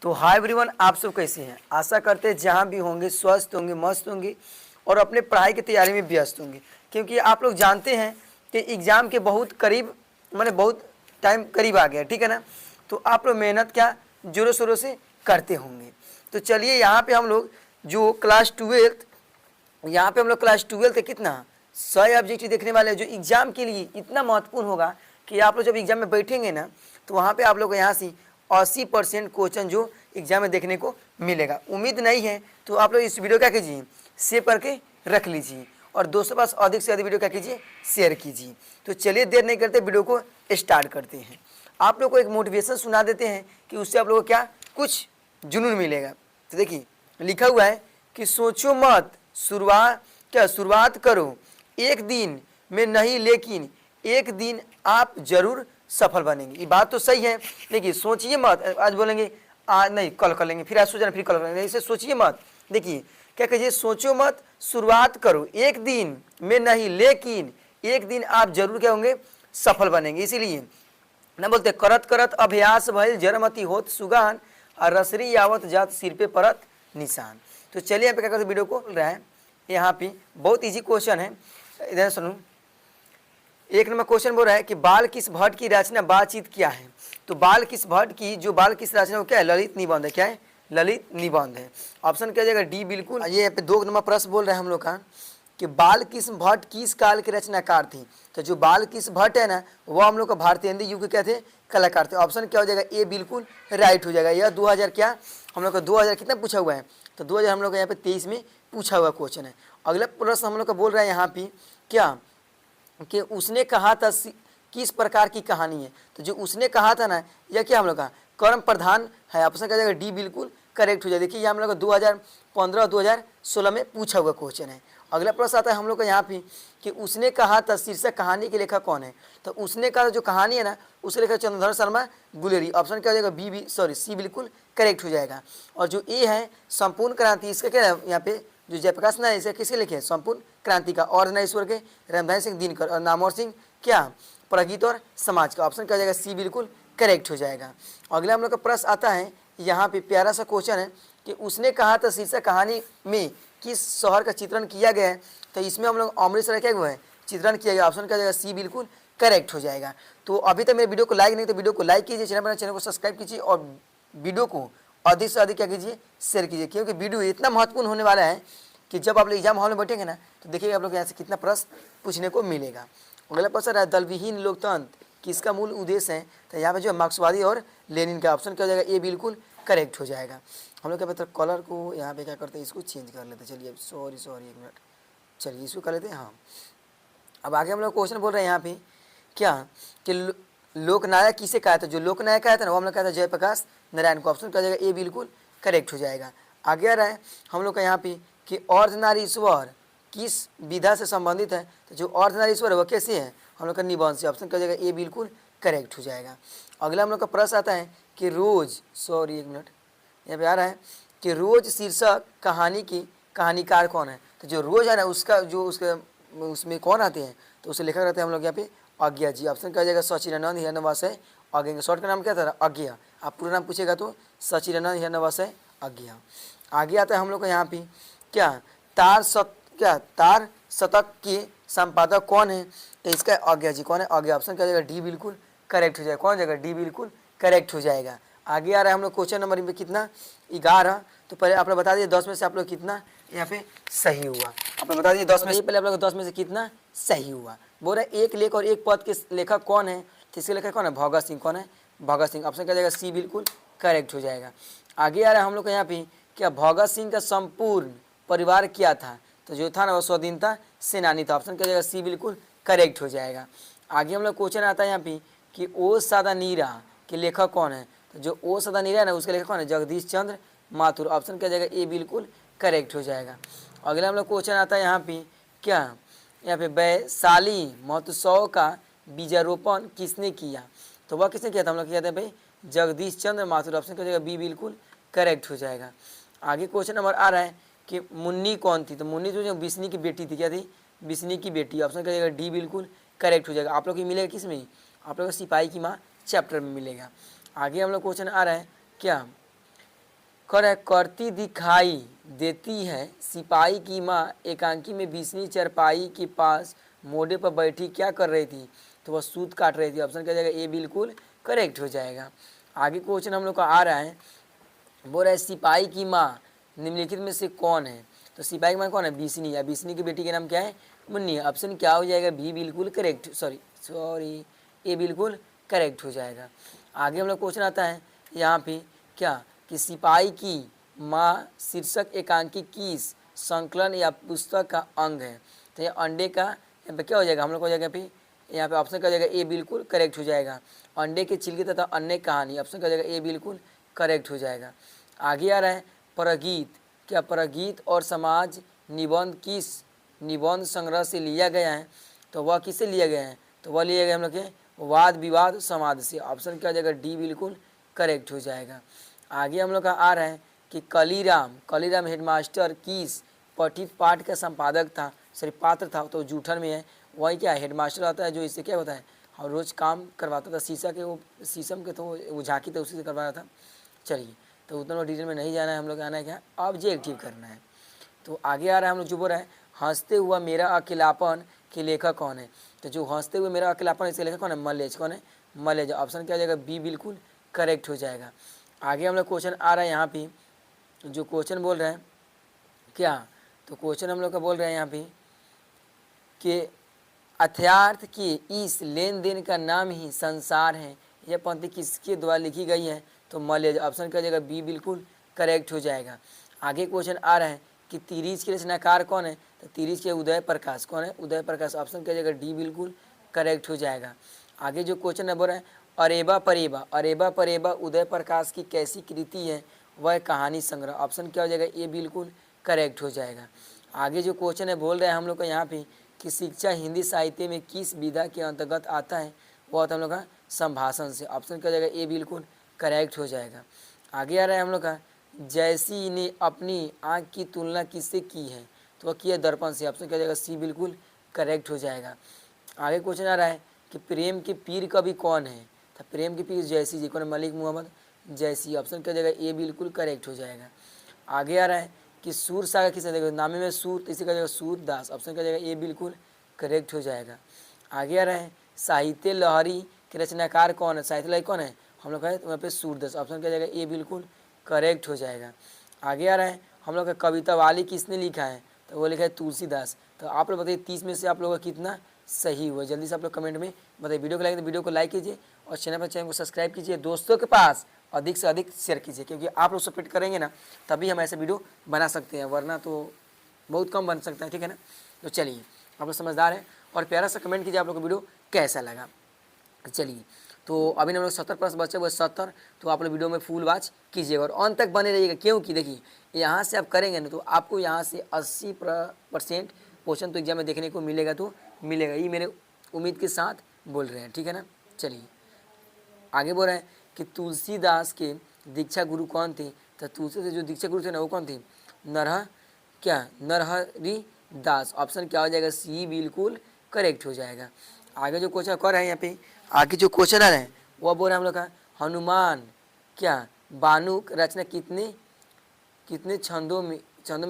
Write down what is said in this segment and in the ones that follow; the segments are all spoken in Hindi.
तो हाय एवरीवन, आप सब कैसे हैं। आशा करते हैं जहाँ भी होंगे स्वस्थ होंगे, मस्त होंगे और अपने पढ़ाई की तैयारी में व्यस्त होंगे, क्योंकि आप लोग जानते हैं कि एग्ज़ाम के बहुत करीब मैंने बहुत टाइम करीब आ गया, ठीक है ना। तो आप लोग मेहनत क्या जोरों शोरों से करते होंगे। तो चलिए यहाँ पे हम लोग जो क्लास ट्वेल्थ यहाँ पे हम लोग क्लास ट्वेल्थ कितना 100 ऑब्जेक्टिव देखने वाले हैं, जो एग्ज़ाम के लिए इतना महत्वपूर्ण होगा कि आप लोग जब एग्ज़ाम में बैठेंगे ना तो वहाँ पे आप लोग को यहाँ से 80% क्वेश्चन जो एग्ज़ाम में देखने को मिलेगा। उम्मीद नहीं है तो आप लोग इस वीडियो क्या कीजिए, सेव करके रख लीजिए और दोस्तों पास अधिक से अधिक वीडियो क्या कीजिए, शेयर कीजिए। तो चलिए देर नहीं करते, वीडियो को स्टार्ट करते हैं। आप लोग को एक मोटिवेशन सुना देते हैं कि उससे आप लोगों को क्या कुछ जुनून मिलेगा। तो देखिए लिखा हुआ है कि सोचो मत, शुरुआत करो, एक दिन में नहीं लेकिन एक दिन आप जरूर सफल बनेंगे। ये बात तो सही है, देखिए सोचिए मत, आज बोलेंगे आज नहीं कल कर लेंगे, फिर आज सोचना फिर कल कर लेंगे, इसे सोचिए मत। देखिए क्या कहिए, सोचो मत, शुरुआत करो, एक दिन में नहीं लेकिन एक दिन आप जरूर क्या होंगे, सफल बनेंगे। इसीलिए ना बोलते करत करत अभ्यास भइल जरमती होत सुगान और रसरी यावत जात सिर पे परत निशान। तो चलिए यहाँ पे क्या करते वीडियो को रहा है। यहाँ पे बहुत इजी क्वेश्चन है, इधर सुनो। एक नंबर क्वेश्चन बोल रहा है कि बाल किस भट्ट की रचना बातचीत क्या है। तो बाल किस भट्ट की जो बाल किस रचना वो क्या है, ललित निबंध है। क्या है, ललित निबंध है। ऑप्शन क्या जाएगा, डी बिल्कुल। ये यहाँ पे 2 नंबर प्रश्न बोल रहे हैं हम लोग का कि बाल किस भट्ट किस काल के रचनाकार थी। तो जो बाल किस भट्ट है ना वो हम लोग का भारतीय हिंदी युग के क्या थे, कलाकार थे। ऑप्शन क्या हो जाएगा, ए बिल्कुल राइट हो जाएगा। यह 2000 क्या हम लोग का 2000 कितना पूछा हुआ है, तो 2000 हम लोग का यहाँ पे 23 में पूछा हुआ क्वेश्चन है। अगला प्रश्न हम लोग का बोल रहा है यहाँ पे क्या कि उसने कहा था किस प्रकार की कहानी है। तो जो उसने कहा था ना यह क्या हम लोग का कर्म प्रधान है। ऑप्शन क्या जाएगा, डी बिल्कुल करेक्ट हो जाए। देखिए ये हम लोग का 2015 2016 में पूछा हुआ क्वेश्चन है। अगला प्रश्न आता है हम लोग का यहाँ पे कि उसने कहा था शीर्षक कहानी के लेखक कौन है। तो उसने कहा जो कहानी है ना उसके लेखक चंद्रधर शर्मा गुलेरी। ऑप्शन क्या हो जाएगा, सी बिल्कुल करेक्ट हो जाएगा। और जो ए है संपूर्ण क्रांति, इसका क्या है यहाँ पे जो जयप्रकाश नारायण इसे किसके लिखे हैं, संपूर्ण क्रांति का। और ईश्वर के रामधारी सिंह दिनकर और नामवर सिंह क्या प्रगति और समाज का। ऑप्शन क्या हो जाएगा, सी बिल्कुल करेक्ट हो जाएगा। अगला हम लोग का प्रश्न आता है यहाँ पे प्यारा सा क्वेश्चन है कि उसने कहा था शीर्षक कहानी में किस शहर का चित्रण किया गया है। तो इसमें हम लोग अमृतसर क्या हुआ है चित्रण किया गया। ऑप्शन क्या हो जाएगा, सी बिल्कुल करेक्ट हो जाएगा। तो अभी तक मेरे वीडियो को लाइक नहीं तो वीडियो को लाइक कीजिए, चैनल को सब्सक्राइब कीजिए और वीडियो को अधिक से अधिक क्या कीजिए, शेयर कीजिए, क्योंकि वीडियो इतना महत्वपूर्ण होने वाला है कि जब आप लोग एग्जाम हॉल में बैठेंगे ना तो देखिएगा आप लोग यहाँ से कितना प्रश्न पूछने को मिलेगा। अगला प्रश्न है दलविहीन लोकतंत्र किसका मूल उद्देश्य है। तो यहाँ पे जो मार्क्सवादी और लेनिन का। ऑप्शन क्या हो जाएगा, ए बिल्कुल करेक्ट हो जाएगा। हम लोग क्या पता कलर को यहाँ पे क्या करते हैं, इसको चेंज कर लेते हैं। चलिए सॉरी एक मिनट, चलिए इसको कर लेते हैं। हाँ अब आगे हम लोग क्वेश्चन बोल रहे हैं यहाँ पे क्या कि लोकनायक किसे कहा था। जो लोकनायक आया था ना वो हम लोग कहा था जयप्रकाश नारायण को। ऑप्शन क्या हो जाएगा, ए बिल्कुल करेक्ट हो जाएगा। आगे आ रहा है हम लोग का यहाँ पे कि अर्धनारीश्वर किस विधा से संबंधित है। तो जो अर्धनारीश्वर है वो कैसे है, हम लोग का निबंध से। ऑप्शन क्या हो जाएगा, ए बिल्कुल करेक्ट हो जाएगा। अगला हम लोग का प्रश्न आता है कि रोज एक मिनट यहाँ पे आ रहा है कि रोज शीर्षक कहानी की कहानीकार कौन है। तो जो रोज है ना उसका जो उसमें कौन आते हैं तो उसे लिखा रहता है हम लोग यहाँ पे आज्ञा जी। ऑप्शन क्या हो जाएगा, सचिदानंद हिरण्यवास आज्ञा। शॉर्ट का नाम क्या था, आज्ञा। आप पूरा नाम पूछेगा तो सचिदानंद हिरण्यवास आज्ञा। आगे आता है हम लोग का यहाँ पे क्या तार शतक के संपादक कौन है। तो इसका आज्ञा जी कौन है, आज्ञा। ऑप्शन क्या हो जाएगा, डी बिल्कुल करेक्ट हो जाएगा। कौन जाएगा, डी बिल्कुल करेक्ट हो जाएगा। आगे आ रहा है हम लोग क्वेश्चन नंबर में कितना 11। तो पहले आप लोग बता दीजिए 10 में से आप लोग कितना यहाँ पे सही हुआ। आप लोग बता दीजिए 10 में से, पहले आप लोग 10 में से कितना सही हुआ। बोल रहे एक लेख और एक पद के लेखक कौन है। तो इसके लेखक कौन है, भगत सिंह। कौन है, भगत सिंह। ऑप्शन क्या जाएगा, सी बिल्कुल करेक्ट हो जाएगा। आगे आ रहा है हम लोग का यहाँ पे क्या भगत सिंह का संपूर्ण परिवार क्या था। तो जो था ना वो स्वाधीनता सेनानी था। ऑप्शन क्या जाएगा, सी बिल्कुल करेक्ट हो जाएगा। आगे हम लोग क्वेश्चन आता है यहाँ पे कि ओ सादा नीरा के लेखक कौन है। तो जो ओ सदा नीरा है ना उसके लेखक कौन है, जगदीश चंद्र माथुर। ऑप्शन क्या जाएगा, ए बिल्कुल करेक्ट हो जाएगा। अगला हम लोग क्वेश्चन आता है यहाँ पे क्या यहाँ पे वैशाली महोत्सव का बीजारोपण किसने किया। तो वह किसने किया था, हम लोग कहते हैं भाई जगदीश चंद्र माथुर। ऑप्शन क्या जाएगा, बी बिल्कुल करेक्ट हो जाएगा। आगे क्वेश्चन नंबर आ रहा है कि मुन्नी कौन थी। तो मुन्नी जो बिस्नी की बेटी थी, क्या थी, बिस्नी की बेटी। ऑप्शन क्या जाएगा, डी बिल्कुल करेक्ट हो जाएगा। आप लोग को मिलेगा किस में, आप लोग को सिपाही की माँ चैप्टर में मिलेगा। आगे हम लोग क्वेश्चन आ रहा है क्या करती दिखाई देती है सिपाही की माँ एकांकी में बिस्नी चरपाई के पास मोड़े पर बैठी क्या कर रही थी, तो वह सूत काट रही थी। ऑप्शन क्या जाएगा, ए बिल्कुल करेक्ट हो जाएगा। आगे क्वेश्चन हम लोग का आ रहा है, बोल रहा है सिपाही की माँ निम्नलिखित में से कौन है, तो सिपाही की माँ कौन है, बिस्नी, या बिस्नी की बेटी के नाम क्या है, मुन्नी। ऑप्शन क्या हो जाएगा, बी बिल्कुल करेक्ट, सॉरी ए बिल्कुल करेक्ट हो जाएगा। आगे हम लोग क्वेश्चन आता है यहाँ पे क्या, कि सिपाही की माँ शीर्षक एकांकी किस संकलन या पुस्तक का अंग है, तो ये अंडे का यहाँ पे क्या हो जाएगा, हम लोग हो जाएगा यहाँ पे ऑप्शन क्या हो जाएगा, ए बिल्कुल करेक्ट हो जाएगा। अंडे के छिलके तथा अन्य कहानी, ऑप्शन क्या हो जाएगा, ए बिल्कुल करेक्ट हो जाएगा। आगे आ रहा है परगीत, क्या परगीत और समाज निबंध किस निबंध संग्रह से लिया गया है, तो वह किससे लिया गया है, तो वह लिया गया हम लोग के वाद विवाद समाज से। ऑप्शन क्या हो जाएगा, डी बिल्कुल करेक्ट हो जाएगा। आगे हम लोग का आ रहा है कि कलीराम हेडमास्टर किस पठित पाठ का संपादक था, सॉरी पात्र था, तो जूठन में है। वही क्या है, हेडमास्टर आता है जो इससे क्या होता है, और रोज़ काम करवाता था शीशा के, वो शीशम के, तो वो झांकी था उसी से करवाया था। चलिए, तो उतना डिटेल में नहीं जाना है, हम लोग आना है क्या, ऑब्जेक्टिव करना है। तो आगे आ रहा है हम लोग जो बोल रहा है, हंसते हुआ मेरा अकेलापन के लेखक कौन है, तो जो हंसते हुए मेरा अकेलापन इसके लेखक कौन है, मलेज। कौन है, मलेज। ऑप्शन क्या हो जाएगा, बी बिल्कुल करेक्ट हो जाएगा। आगे हम लोग क्वेश्चन आ रहा है यहाँ पे, जो क्वेश्चन बोल रहे हैं क्या, तो क्वेश्चन हम लोग का बोल रहे हैं यहाँ पे कि अर्थार्थ के इस लेन देन का नाम ही संसार है, यह पंक्ति किसके द्वारा लिखी गई है, तो मलेज। ऑप्शन क्या हो जाएगा, बी बिल्कुल करेक्ट हो जाएगा। आगे क्वेश्चन आ रहा है कि तिरीज के रचनाकार कौन है, तो तिरीज के उदय प्रकाश। कौन है, उदय प्रकाश। ऑप्शन क्या हो जाएगा, डी बिल्कुल करेक्ट हो जाएगा। आगे जो क्वेश्चन है बोल रहा है अरेबा परेबा उदय प्रकाश की कैसी कृति है, वह कहानी संग्रह। ऑप्शन क्या हो जाएगा, ए बिल्कुल करेक्ट हो जाएगा। आगे जो क्वेश्चन है बोल रहे हैं हम लोग को यहाँ पे कि शिक्षा हिंदी साहित्य में किस विधा के अंतर्गत आता है, वो आता है हम लोग का संभाषण से। ऑप्शन क्या हो जाएगा, ए बिल्कुल करेक्ट हो जाएगा। आगे आ रहा है हम लोग का जैसी ने अपनी आँख की तुलना किससे की है, तो वह किया दर्पण से। ऑप्शन क्या हो जाएगा, सी बिल्कुल करेक्ट हो जाएगा। आगे क्वेश्चन आ रहा है कि प्रेम के पीर कवि कौन है, तो प्रेम के पीर जैसी जी। कौन है, मलिक मोहम्मद जैसी। ऑप्शन क्या हो जाएगा, ए बिल्कुल करेक्ट हो जाएगा। आगे आ रहा है कि सूर सागर किसने, देखो नामे में सूर, इसी का जाएगा सूरदास। ऑप्शन क्या जाएगा, ए बिल्कुल करेक्ट हो जाएगा। आगे आ रहा है साहित्य लहरी के रचनाकार कौन है, साहित्य लहरी कौन है, हम लोग कहें वहाँ पे सूरदास। ऑप्शन क्या जाएगा, ए बिल्कुल करेक्ट हो जाएगा। आगे आ रहा है हम लोग का कविता वाली किसने लिखा है, तो वो लिखा है तुलसीदास। तो आप लोग बताइए 30 में से आप लोगों का कितना सही हुआ, जल्दी से आप लोग कमेंट में बताइए। वीडियो को लाइक तो वीडियो को लाइक कीजिए और चैनल को सब्सक्राइब कीजिए, दोस्तों के पास अधिक से अधिक शेयर कीजिए, क्योंकि आप लोग सपोर्ट करेंगे ना तभी हम ऐसे वीडियो बना सकते हैं, वरना तो बहुत कम बन सकता है, ठीक है ना। तो चलिए, आप लोग समझदार हैं और प्यारा सा कमेंट कीजिए आप लोग को वीडियो कैसा लगा। चलिए, तो अभी हम लोग 70 प्लस बचे हुए 70, तो आप लोग वीडियो में फुल वॉच कीजिएगा और अंत तक बने रहिएगा, क्योंकि देखिए यहाँ से आप करेंगे ना तो आपको यहाँ से 80% क्वेश्चन तो एग्जाम में देखने को मिलेगा, तो मिलेगा, ये मेरे उम्मीद के साथ बोल रहे हैं, ठीक है ना। चलिए, आगे बोल रहे हैं कि तुलसीदास के दीक्षा गुरु कौन थे, तो तुलसी से जो दीक्षा गुरु थे ना वो कौन थे, नरहरि दास। ऑप्शन क्या हो जाएगा, सी बिल्कुल करेक्ट हो जाएगा। आगे जो क्वेश्चन कर रहे हैं यहाँ पे, आगे जो क्वेश्चन आ रहे हैं वह बोल रहे हैं हम लोग का हनुमान बानु रचना कितने छंदों में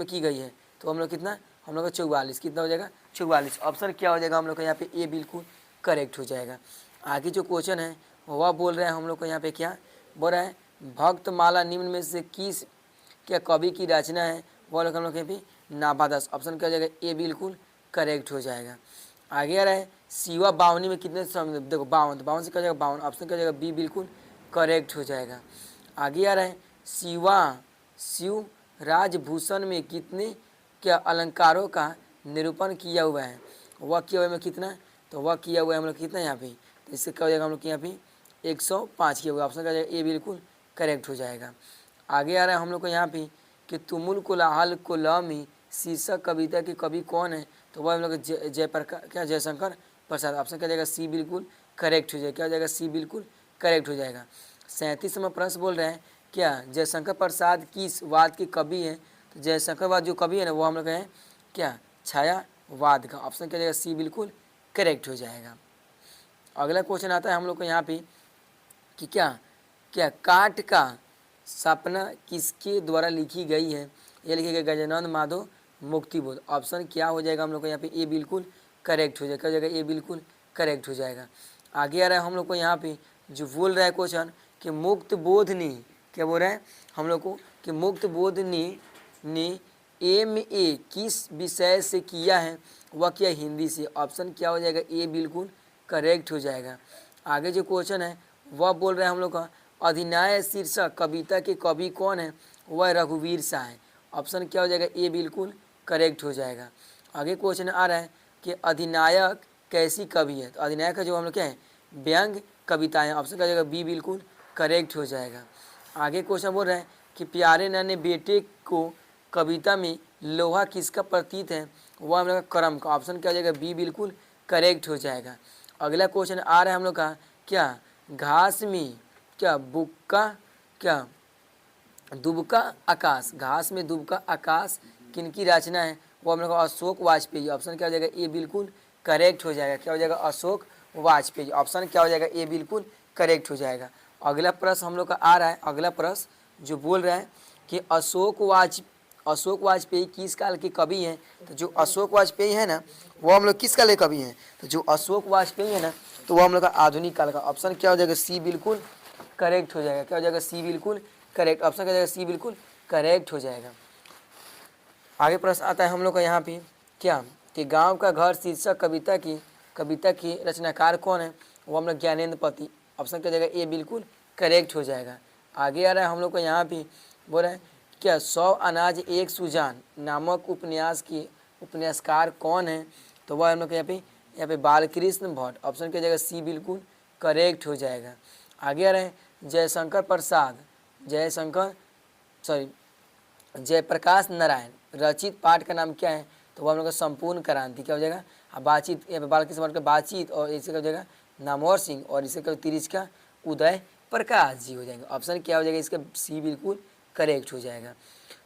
की गई है, तो हम लोग कितना, हम लोग का 44, कितना हो जाएगा 44। ऑप्शन क्या हो जाएगा हम लोग का यहाँ पे, ए बिल्कुल करेक्ट हो जाएगा। आगे जो क्वेश्चन है वह बोल रहे हैं हम लोग को यहाँ पे क्या बोल रहा है, भक्तमाला निम्न में से किस कवि की रचना है, वो लोग हम लोग यहाँ पे नाभादास। ऑप्शन क्या हो जाएगा, ए बिल्कुल करेक्ट हो जाएगा। आगे आ रहा है शिवा बावनी में कितने देखो 52 से क्या हो जाएगा 52। ऑप्शन क्या हो जाएगा, बी बिल्कुल करेक्ट हो जाएगा। आगे आ रहा है शिव राजभूषण में कितने अलंकारों का निरूपण किया हुआ है, वह किया हुआ है कितना, तो वह किया हुआ है हम लोग कितना यहाँ पे, तो इससे क्या हो जाएगा हम लोग के यहाँ पे 105 किया हुआ। ऑप्शन क्या हो जाएगा, ए बिल्कुल करेक्ट हो जाएगा। आगे आ रहा है हम लोग को यहाँ पे कि तुमुल कोलाहल कोलमी शीर्षक कविता के कवि कौन है, तो वह हम लोग जयशंकर प्रसाद। ऑप्शन क्या जाएगा, सी बिल्कुल करेक्ट हो जाएगा। क्या हो जाएगा, सी बिल्कुल करेक्ट हो जाएगा। 37वां प्रश्न बोल रहे हैं क्या जयशंकर प्रसाद किस वाद के कवि हैं, तो जयशंकरवाद जो कवि है ना वो हम लोग हैं क्या, छायावाद का। ऑप्शन क्या जाएगा, सी बिल्कुल करेक्ट हो जाएगा। अगला क्वेश्चन आता है हम लोग को यहाँ पे कि क्या काट का स्थापना किसके द्वारा लिखी गई है? ये लिखेगा गजानन माधव मुक्तिबोध। ऑप्शन क्या हो जाएगा हम लोग को यहाँ पे? ए बिल्कुल करेक्ट हो जाएगा। क्या हो जाएगा? ए बिल्कुल करेक्ट हो जाएगा। आगे आ रहा है हम लोग को यहाँ पे जो बोल रहा है क्वेश्चन कि मुक्त बोध ने, क्या बोल रहा है हम लोग को कि मुक्त बोध ने MA किस विषय से किया है? वह किया हिंदी से। ऑप्शन क्या हो जाएगा? ए बिल्कुल करेक्ट हो जाएगा। आगे जो क्वेश्चन है वह बोल रहा है हम लोग का अधिनाय शीर्षक कविता के कवि कौन है? वह रघुवीर शाह है। ऑप्शन क्या हो जाएगा? ए बिल्कुल करेक्ट हो जाएगा। आगे क्वेश्चन आ रहा है कि अधिनायक कैसी कवि है? तो अधिनायक का जो हम लोग क्या है? व्यंग कविताएं। ऑप्शन क्या हो जाएगा? बी बिल्कुल करेक्ट हो जाएगा। आगे क्वेश्चन बोल रहे हैं कि प्यारे नन्हे बेटे को कविता में लोहा किसका प्रतीक है? वह हम लोग का कर्म का। ऑप्शन क्या हो जाएगा? बी बिल्कुल करेक्ट हो जाएगा। अगला क्वेश्चन आ रहा है हम लोग का क्या घास में क्या बुक्का क्या दुबका आकाश, घास में दुबका आकाश किनकी रचना है? वो हम लोग का अशोक वाजपेयी। ऑप्शन क्या हो जाएगा? ए बिल्कुल करेक्ट हो जाएगा। क्या हो जाएगा? अशोक वाजपेयी। ऑप्शन क्या हो जाएगा? ए बिल्कुल करेक्ट हो जाएगा। अगला प्रश्न हम लोग का आ रहा है, अगला प्रश्न जो बोल रहा है कि अशोक वाजपेयी किस काल के कवि हैं? तो जो अशोक वाजपेयी है ना वो हम लोग किस काल के कवि हैं? तो जो अशोक वाजपेयी है ना तो वो हम लोग का आधुनिक काल का। ऑप्शन क्या हो जाएगा? सी बिल्कुल करेक्ट हो जाएगा। क्या हो जाएगा? सी बिल्कुल करेक्ट। ऑप्शन क्या हो जाएगा? सी बिल्कुल करेक्ट हो जाएगा। आगे प्रश्न आता है हम लोग का यहाँ पे क्या कि गांव का घर शीर्षक कविता की रचनाकार कौन है? वो हम लोग ज्ञानेंद्र पति। ऑप्शन क्या हो जाएगा? ए बिल्कुल करेक्ट हो जाएगा। आगे आ रहा है हम लोग को यहाँ पे बोल रहे हैं क्या 100 अनाज एक सुजान नामक उपन्यास की उपन्यासकार कौन है? तो वह हम लोग यहाँ पे बालकृष्ण भट्ट। ऑप्शन क्या हो जाएगा? सी बिल्कुल करेक्ट हो जाएगा। आगे आ रहे हैं जयप्रकाश नारायण रचित पाठ का नाम क्या है? तो वो हम लोग का संपूर्ण क्रांति। क्या हो जाएगा? बातचीत, यहाँ पे बालकृष्ण भट्ट का बातचीत, और इसे क्या हो जाएगा? नामवर सिंह, और इसे क्या तिरिच का उदय प्रकाश जी हो जाएंगे। ऑप्शन क्या हो जाएगा? इसका सी बिल्कुल करेक्ट हो जाएगा।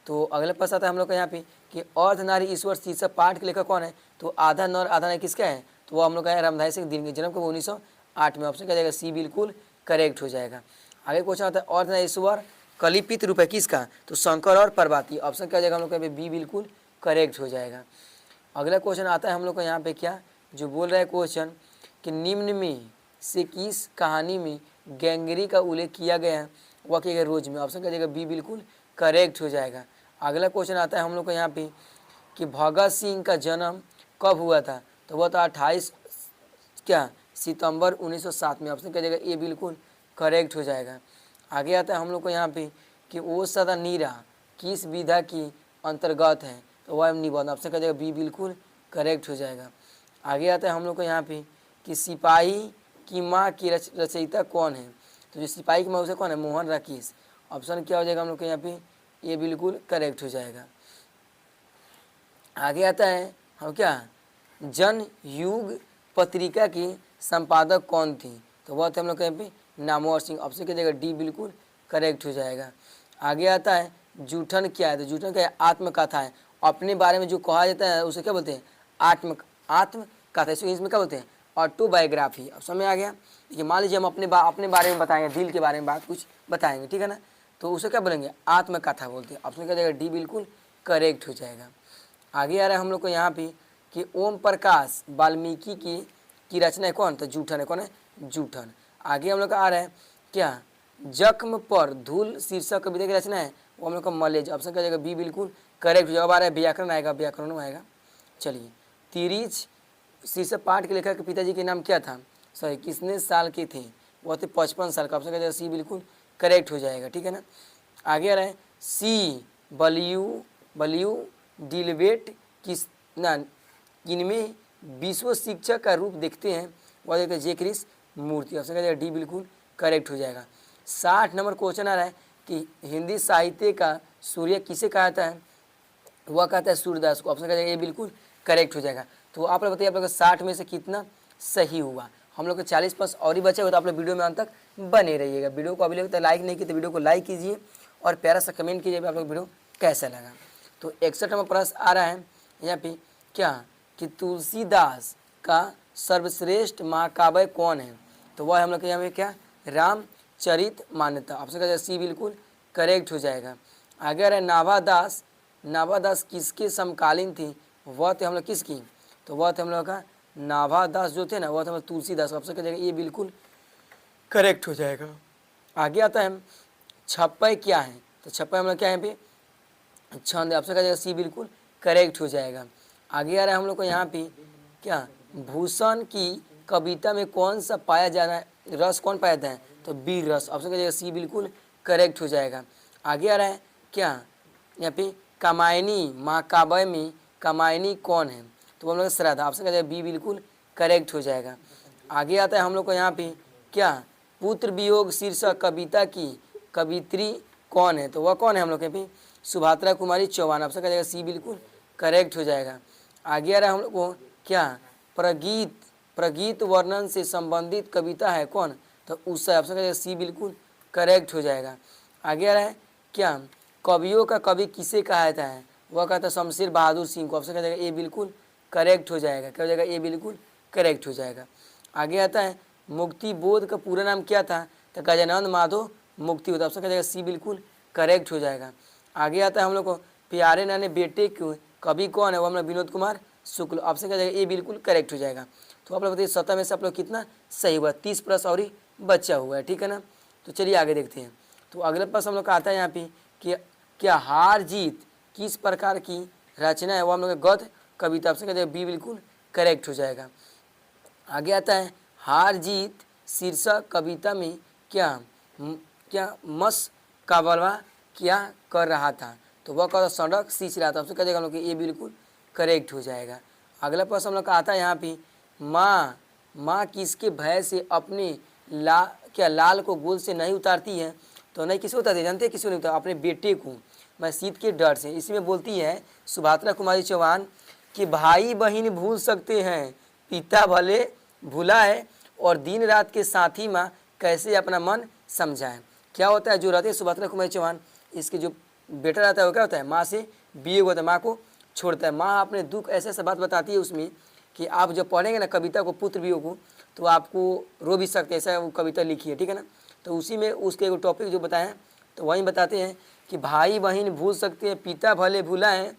तो अगला प्रश्न आता है हम लोग का यहाँ पे कि अर्धनारी ईश्वर शीर्षक पाठ के लेखक कौन है? तो आधा नर आधा नारी किसका है? तो वो हम लोग का है रामधारी सिंह दिनकर, जन्म को 1908 में। ऑप्शन क्या जाएगा? सी बिल्कुल करेक्ट हो जाएगा। आगे क्वेश्चन आता है अर्धनारी ईश्वर कलिपित रूप है किसका? तो शंकर और पार्वती। ऑप्शन क्या हो जाएगा हम लोग का? बी बिल्कुल करेक्ट हो जाएगा। अगला क्वेश्चन आता है हम लोग को यहाँ पे क्या जो बोल रहा है क्वेश्चन कि निम्न में से किस कहानी में गैंगरी का उल्लेख किया गया है? वह किया गया रोज में। ऑप्शन क्या हो जाएगा? बी बिल्कुल करेक्ट हो जाएगा। अगला क्वेश्चन आता है हम लोग को यहाँ पे कि भगत सिंह का जन्म कब हुआ था? तो वह था 28 सितंबर 1907 में। ऑप्शन क्या हो जाएगा? ए बिल्कुल करेक्ट हो जाएगा। आगे आता है हम लोग को यहाँ पे कि ओ सदा नीरा किस विधा की अंतर्गत है? तो वह निबंध। ऑप्शन क्या हो जाएगा? बी बिल्कुल करेक्ट हो जाएगा। आगे आता है हम लोग को यहाँ पे कि सिपाही की माँ की रचयिता कौन है? तो जो सिपाही की माँ उसे कौन है? मोहन राकेश। ऑप्शन क्या हो जाएगा हम लोग को यहाँ पे? ये बिल्कुल करेक्ट हो जाएगा। आगे आता है हम क्या जनयुग पत्रिका की संपादक कौन थी? तो वह थे हम लोग यहाँ पे नामवर सिंह। ऑप्शन क्या जाएगा? डी बिल्कुल करेक्ट हो जाएगा। आगे आता है जूठन क्या है? तो जूठन क्या है? आत्मकथा है। अपने बारे में जो कहा जाता है उसे क्या बोलते हैं? आत्मकथा। इसमें क्या बोलते हैं? ऑटोबायोग्राफी। अब समझ आ गया? देखिए मान लीजिए हम अपने बारे में बताएंगे, दिल के बारे में बात कुछ बताएंगे, ठीक है ना, तो उसे क्या बोलेंगे? आत्मकथा बोलते हैं। ऑप्शन क्या जाएगा? डी बिल्कुल करेक्ट हो जाएगा। आगे आ रहा है हम लोग को यहाँ पे कि ओम प्रकाश वाल्मीकि की रचना है कौन? तो जूठन है। कौन है? जूठन। आगे हम लोग का आ रहा है क्या जख्म पर धूल शीर्षक कविता की रचना है? वो हम लोग का मलेज। ऑप्शन क्या जाएगा? बी बिल्कुल करेक्ट। जवाब आ रहा है व्याकरण आएगा, व्याकरण आएगा। चलिए तिरिच शीर्षक पाठ के लेखक के पिताजी के नाम क्या था? सॉरी कितने साल के थे? वो थे 55 साल का। ऑप्शन क्या जाएगा? सी बिल्कुल करेक्ट हो जाएगा, ठीक है ना। आगे आ रहा है सी बलियू डिलवेट किनमें विश्व शिक्षक का रूप देखते हैं? वह देखते हैं जे क्रिस मूर्ति। ऑप्शन क्या जाएगा? डी बिल्कुल करेक्ट हो जाएगा। 60 नंबर क्वेश्चन आ रहा है कि हिंदी साहित्य का सूर्य किसे कहता है? वह कहता है सूर्यदास को। ऑप्शन क्या जाएगा? ये बिल्कुल करेक्ट हो जाएगा। तो आप लोग बताइए आप लोग 60 में से कितना सही हुआ? हम लोग को 40 प्लस और ही बचे हुए, तो आप लोग वीडियो में अंत तक बने रहिएगा। वीडियो को अभी लगता है लाइक नहीं किया तो वीडियो को लाइक कीजिए और प्यारा सा कमेंट कीजिए आप लोग वीडियो कैसा लगा। तो 61 नंबर प्रश्न आ रहा है यहाँ पे क्या कि तुलसीदास का सर्वश्रेष्ठ महाकाव्य कौन है? तो वह हम लोग के यहाँ पे क्या रामचरित मान्यता। ऑप्शन क्या सी बिल्कुल करेक्ट हो जाएगा। आगे आ रहा है नाभा दास, नाभा दास किसके समकालीन थी, वह थे हम लोग किसकी, तो वह थे हम लोग का नाभा दास जो थे ना, वह थे हम लोग तुलसीदास। ऑप्शन क्या जाएगा, ये बिल्कुल करेक्ट हो जाएगा। आगे आता है छप्पय क्या है, तो छप्पय हम लोग क्या है यहाँ पे छंद, ऑप्शन क्या जाएगा सी बिल्कुल करेक्ट हो जाएगा। आगे आ रहा है हम लोग को यहाँ पे क्या, भूषण की कविता में कौन सा पाया जाना है रस, कौन पाया जाता है, तो वीर रस। ऑप्शन क्या जाएगा सी बिल्कुल करेक्ट हो जाएगा। आगे आ रहा है क्या, यहाँ पे कामायनी महाकाव्य में कामायनी कौन है, तो हम लोग श्रद्धा। ऑप्शन क्या जाएगा बी बिल्कुल करेक्ट हो जाएगा। आगे आता है हम लोग को यहाँ पे क्या, पुत्र वियोग शीर्षक कविता की कवित्री कौन है, तो वह कौन है हम लोग के पे सुभात्रा कुमारी चौहान। ऑप्शन क्या जाएगा सी बिल्कुल करेक्ट हो जाएगा। आगे आ रहा है हम लोग को क्या, प्रगीत, प्रगीत वर्णन से संबंधित कविता है कौन, तो उषा। ऑप्शन क्या जाएगा सी बिल्कुल करेक्ट हो जाएगा। आगे आ रहा है क्या, कवियों का कवि किसे कहा जाता है, वह कहता है शमशेर बहादुर सिंह को। ऑप्शन क्या जाएगा ए बिल्कुल करेक्ट हो जाएगा, क्या हो जाएगा ए बिल्कुल करेक्ट हो जाएगा। आगे आता है मुक्ति बोध का पूरा नाम क्या था, तो गजानंद माधव मुक्ति बोध। ऑप्शन क्या जाएगा सी बिल्कुल करेक्ट हो जाएगा। आगे आता है हम लोग को प्यारे नाने बेटे क्यों कवि कौन है, वो हम लोग विनोद कुमार शुक्ल। ऑप्शन क्या जाएगा ए बिल्कुल करेक्ट हो जाएगा। तो आप लोग बताइए 17 में से आप लोग कितना सही हुआ, 30 प्लस और ही बचा हुआ है, ठीक है ना। तो चलिए आगे देखते हैं। तो अगले पास हम लोग का आता है यहाँ पे कि क्या हार जीत किस प्रकार की रचना है, वो हम लोग गद्य कविता। ऑप्शन क्या जाएगा बी बिल्कुल करेक्ट हो जाएगा। आगे आता है हार जीत शीर्षक कविता में क्या क्या मस काबलवा क्या कर रहा था, तो वह कहता सड़क सींच रहा था। ऑप्शन क्या जाएगा हम लोग ये बिल्कुल करेक्ट हो जाएगा। अगला प्रश्न हम लोग का आता है यहाँ पे माँ, माँ किसके भय से अपने लाल को गोद से नहीं उतारती है, तो नहीं किसी उतारती है, जानते हैं किसी नहीं उतार, अपने बेटे को मैं शीत के डर से। इसमें बोलती है सुभात्रा कुमारी चौहान कि भाई बहन भूल सकते हैं, पिता भले भूला है, और दिन रात के साथी माँ कैसे अपना मन समझाएं। क्या होता है जो रहते हैं सुभात्रा कुमारी चौहान, इसके जो बेटा रहता है वो क्या होता है, माँ से वियोग होता है, माँ को छोड़ता है। माँ अपने दुख ऐसे ऐसे बात बताती है उसमें कि आप जब पढ़ेंगे ना कविता को पुत्र वियोग को, तो आपको रो भी सकते हैं, ऐसा वो कविता लिखी है, ठीक है ना। तो उसी में उसके एक टॉपिक जो बताएं, तो वहीं बताते हैं कि भाई बहन भूल सकते हैं, पिता भले भूला है,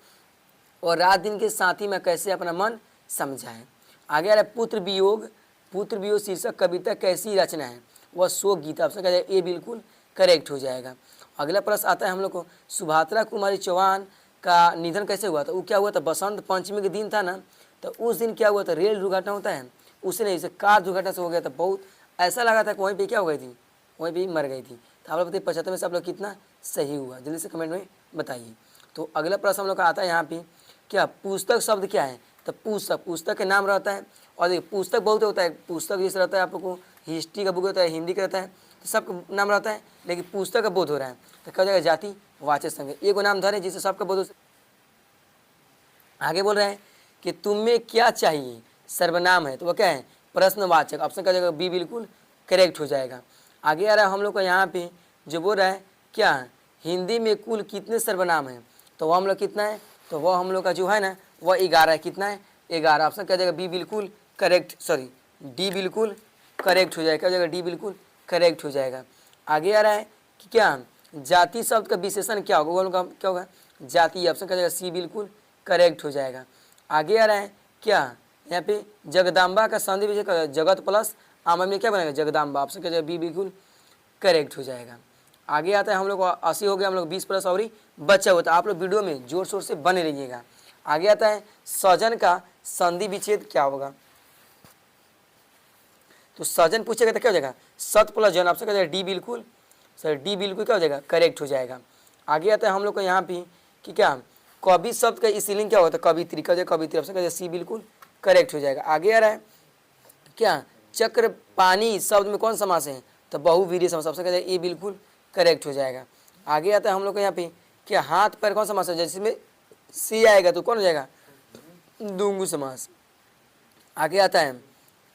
और रात दिन के साथी में कैसे अपना मन समझाएं। आगे आ रहा है पुत्र वियोग, पुत्र वियोग शीर्षक कविता कैसी रचना है, वह शोक गीता। ऑप्शन क्या जाएगा ए बिल्कुल करेक्ट हो जाएगा। अगला प्रश्न आता है हम लोग को सुभात्रा कुमारी चौहान का निधन कैसे हुआ था, वो क्या हुआ था, बसंत पंचमी के दिन था ना, तो उस दिन क्या हुआ था, रेल दुर्घटना होता है उससे नहीं, इसे कार दुर्घटना से हो गया था। बहुत ऐसा लगा था कि वहीं पे क्या हो गई थी, वहीं पे मर गई थी। तो आप लोग बताइए 75 में से आप लोग कितना सही हुआ, जल्दी से कमेंट में बताइए। तो अगला प्रश्न हम लोग का आता है यहाँ पे क्या पुस्तक शब्द क्या है, तो पुस्तक, पुस्तक के नाम रहता है। और देखिए पुस्तक बहुत होता है, पुस्तक जैसे रहता है आप लोग को हिस्ट्री का बुक रहता है, हिंदी का रहता है, तो सबका नाम रहता है, लेकिन पुस्तक का बोध हो रहा है, तो क्या हो जाएगा जाति वाचक संघ, एक नाम धरे जिससे सबका बोध हो। आगे बोल रहे हैं कि तुम्हें क्या चाहिए सर्वनाम है, तो वह क्या है प्रश्नवाचक। ऑप्शन क्या जाएगा बी बिल्कुल करेक्ट हो जाएगा। आगे आ रहा है हम लोग को यहाँ पे जो बोल रहा है क्या हिंदी में कुल कितने सर्वनाम हैं, तो वह हम लोग कितना है, तो वह हम लोग का जो है ना वह 11 है, कितना है 11। ऑप्शन क्या जाएगा बी बिल्कुल करेक्ट, सॉरी डी बिल्कुल करेक्ट हो जाएगा, क्या हो जाएगा डी बिल्कुल करेक्ट हो जाएगा। आगे आ रहा है कि क्या जाति शब्द का विशेषण क्या होगा, वो लोग क्या होगा जाति। ऑप्शन क्या जाएगा सी बिल्कुल करेक्ट हो जाएगा। आगे आ रहा है क्या यहाँ पे जगदाम्बा का संधि विशेषण जगत प्लस आमा में क्या बनेगा जगदाम्बा। ऑप्शन क्या जाएगा बी बिल्कुल करेक्ट हो जाएगा। आगे आता है हम लोग को 80 हो गया, हम लोग 20 प्लस और ही बचा हुआ था। आप लोग वीडियो में जोर शोर से बने रहिएगा। आगे आता है सजन का संधि विच्छेद क्या होगा, तो सजन पूछेगा तो क्या हो जाएगा सत प्लस जन। ऑप्शन क्या जाएगा डी बिल्कुल, सर डी बिल्कुल क्या हो जाएगा करेक्ट हो जाएगा। आगे आता है हम लोग को यहाँ पे कि क्या कवि शब्द का स्त्रीलिंग क्या होता है कवित्री, क्या हो जाएगा कवित्री। ऑप्शन क्या जाएगा सी बिल्कुल करेक्ट हो जाएगा। आगे आ रहा है क्या चक्र पानी शब्द में कौन समास है, तो बहुवीर्य समास। ऑप्शन क्या जाएगा ए बिल्कुल करेक्ट हो जाएगा। आगे आता है हम लोग को यहाँ पे क्या हाथ पैर कौन समास है, जिसमें सी आएगा तो कौन हो जाएगा द्वंद्व समास। आगे आता है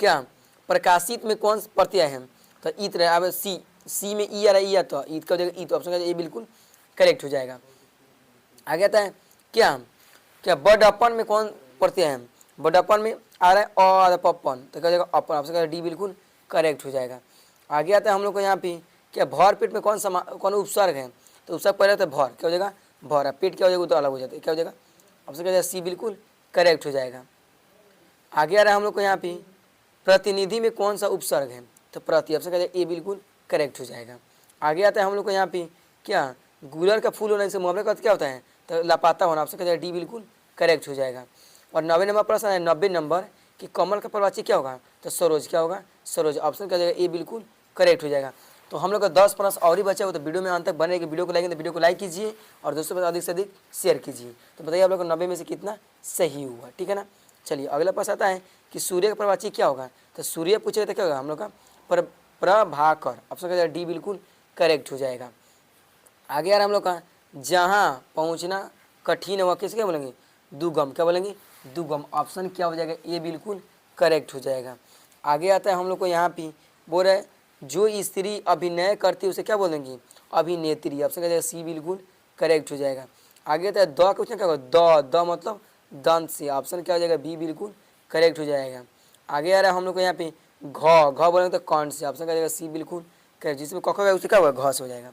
क्या प्रकाशित में कौन प्रत्यय है, तो ईत रहे, अब सी में ई आ रहा है, ई तो ईद का हो जाएगा ई, तो ऑप्शन ए बिल्कुल करेक्ट हो जाएगा। आगे आता है क्या क्या बड़प्पन में कौन प्रत्यय है, बड़प्पन में आ रहा है पप्पन, तो क्या हो जाएगा अपन। ऑप्शन क्या डी बिल्कुल करेक्ट हो जाएगा। आगे आता है हम लोग को यहाँ पे क्या भर पेट में कौन उपसर्ग है, तो उसका पहले होता है भर, क्या हो जाएगा भर, अब पेट क्या हो जाएगा तो अलग हो जाता है, क्या हो जाएगा ऑप्शन क्या हो जाएगा सी बिल्कुल करेक्ट हो जाएगा। आगे आ रहा है हम लोग को यहाँ पे प्रतिनिधि में कौन सा उपसर्ग है, तो प्रति, ऑप्शन क्या हो जाएगा ए बिल्कुल करेक्ट हो जाएगा। आगे आता है हम लोग को यहाँ पे क्या गुलर का फूल होने से मुहावरे का अर्थ क्या होता है, तो लापता होना, ऑप्शन क्या हो जाएगा डी बिल्कुल करेक्ट हो जाएगा। और 90 नंबर प्रश्न है 90 नंबर कि कमल का प्रवाची क्या होगा, तो सरोज, क्या होगा सरोज, ऑप्शन क्या हो जाएगा ए बिल्कुल करेक्ट हो जाएगा। तो हम लोग का 10 प्रश्न और ही बचा हो, तो वीडियो में अंत तक बने, वीडियो को लाइक तो वीडियो को लाइक कीजिए और दोस्तों के साथ अधिक से अधिक शेयर कीजिए। तो बताइए आप लोग को 90 में से कितना सही हुआ, ठीक है ना। चलिए अगला प्रश्न आता है कि सूर्य का प्रवाची क्या होगा, तो सूर्य पूछेगा तो क्या होगा हम लोग का प्रभाकर, ऑप्शन क्या डी बिल्कुल करेक्ट हो जाएगा। आगे आ रहा हम लोग का जहाँ पहुँचना कठिन हुआ किसे क्या बोलेंगे दुर्गम, क्या बोलेंगे दुर्गम, ऑप्शन क्या हो जाएगा ए बिल्कुल करेक्ट हो जाएगा। आगे आता है हम लोग को यहाँ पे बोल रहे जो स्त्री अभिनय करती है उसे क्या बोलेंगे अभिनेत्री, ऑप्शन क्या हो जाएगा सी बिल्कुल करेक्ट हो जाएगा। आगे आता है द क्वेश्चन क्या होगा द मतलब दंत से, ऑप्शन क्या हो जाएगा बी बिल्कुल करेक्ट हो जाएगा। आगे आ रहा है हम लोग को यहाँ पे घ बोलेंगे तो कौन से, ऑप्शन क्या हो जाएगा सी बिल्कुल करेक्ट, जिसमें कख होगा उसे क्या होगा घ से हो जाएगा।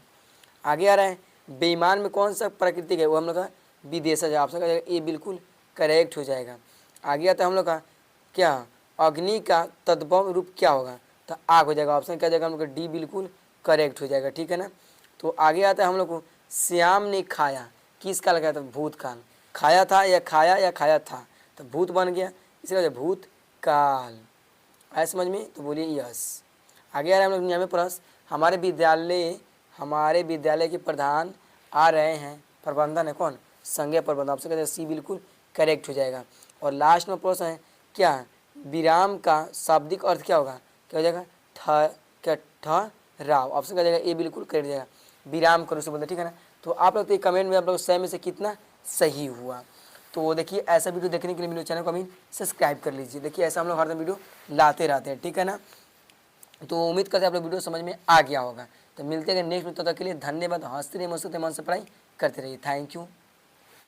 आगे आ रहा है बेईमान में कौन सा प्राकृतिक है, वो हम लोग का विदेशज, ऑप्शन क्या हो जाएगा ए बिल्कुल करेक्ट हो जाएगा। आगे आता है हम लोग का क्या अग्नि का तद्भव रूप क्या होगा, तो आग हो जाएगा, ऑप्शन क्या हो जाएगा हम लोग का डी बिल्कुल करेक्ट हो जाएगा, ठीक है ना। तो आगे आता है हम लोग को श्याम ने खाया किस काल का, तो भूतकाल, खाया था या खाया था, तो भूत बन गया इसलिए भूत काल, आया समझ में, तो बोलिए यस। आगे आ रहा है हम लोग यहाँ में प्रश्न हमारे विद्यालय के प्रधान आ रहे हैं, प्रबंधन है कौन संज्ञा प्रबंधन, ऑप्शन कहते हैं सी बिल्कुल करेक्ट हो जाएगा। और लास्ट में प्रश्न है क्या विराम का शाब्दिक अर्थ क्या होगा, क्या हो जाएगा ठहराव, ऑप्शन क्या हो जाएगा ए बिल्कुल करेक्ट हो जाएगा, विराम करो उसे बोलते, ठीक है ना। तो आप लोग तो कमेंट में आप लोग 100 में से कितना सही हुआ। तो देखिए ऐसा वीडियो देखने के लिए मेरे चैनल को अभी सब्सक्राइब कर लीजिए, देखिए ऐसा हम लोग हर दिन वीडियो लाते रहते हैं, ठीक है ना। तो उम्मीद करते हैं आप लोग वीडियो समझ में आ गया होगा। तो मिलते हैं नेक्स्ट वीडियो, तब तक के लिए धन्यवाद। हंसते रहिए, मस्त मन से पढ़ाई करते रहिए। Thank you.